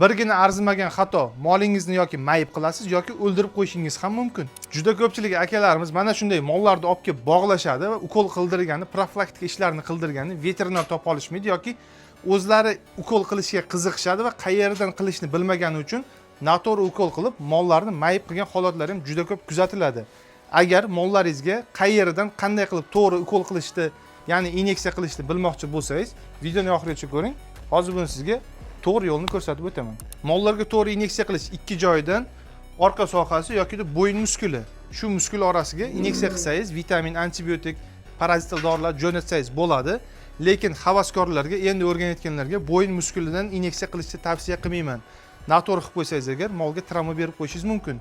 birgina arzimagan xato molingizni yoki mayib qilasiz yoki o'ldirib qo'yishingiz ham mumkin. Juda ko'pchilik akalarimiz mana shunday mollarni olib kelib bog'lashadi va ukol qildirgani, profilaktika ishlarini qildirgani veterinar topa olishmaydi yoki o'zlari ukol qilishga qiziqishadi va qayerdan qilishni bilmagani uchun noto'g'ri ukol qilib mollarni mayib qilgan holatlar ham juda ko'p kuzatiladi. Agar mollaringizga qayerdan qanday qilib to'g'ri ukol qilishni, ya'ni inyeksiya qilishni bilmoqchi bo'lsangiz, videoni oxirigacha ko'ring. Hozir buni sizga to'g'ri yo'lni ko'rsatib o'taman. Mollarga to'g'ri inyeksiya qilish ikki joydan orqa sohasi yoki bo'yin muskuli. Shu muskul orasiga inyeksiya qilsangiz, vitamin, antibiotik, parazital dorilar jo'natsangiz bo'ladi. Lekin havaskorlarga, endi o'rganayotganlarga bo'yin muskulidan inyeksiya qilishni tavsiya qilmayman. Noto'g'ri qilib qo'ysangiz agar molga travma berib qo'yishingiz mumkin.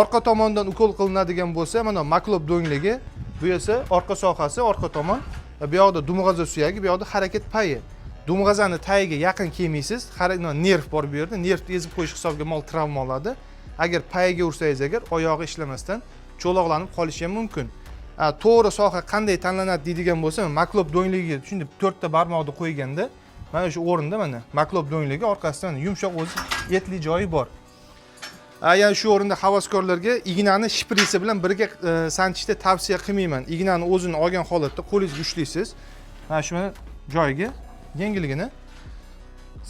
Orqa tomondan ukol qilinadigan bo'lsa, mana maklop do'ngligi, bu esa orqa sohasi, orqa tomon. Bu yoqda dumg'aza suyagi, bu yoqda harakat payi. Dumg'azani tagiga yaqin kelmaysiz, nerv bor bu yerda, nervni ezib qo'yish hisobiga mol travma oladi. Agar payiga ursangiz agar oyog'i ishlamasdan cho'loqlanib qolishi ham mumkin. To'g'ri soha qanday tanlanadi deydigan bo'lsa, maklop do'ngligiga shunday 4 ta barmoqni qo'yganda, mana shu o'rinda mana maklop do'ngligi orqasidan yumshoq o'zi etli joyi bor. Ya'ni shu o'rinda havaskorlarga ignani shprisi bilan birga sanchishni tavsiya qilmayman. Ignani o'zini olgan holatda qo'lingizga ushlaysiz. Mana shu joyiga yengilgina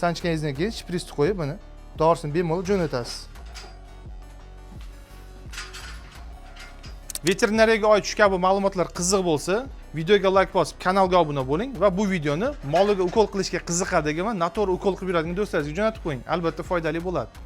sanchganingizdan keyin shprisni qo'yib, mana dorisini bemalol jo'natasiz. Veterinariyaga oid shu kabi ma'lumotlar qiziq bo'lsa, videoga like bosib, kanalga obuna bo'ling va bu videoni moliga ukol qilishga qiziqadigan va noto'g'ri ukol qilib yuradigan do'stlaringizga jo'natib qo'ying. Albatta foydali bo'ladi.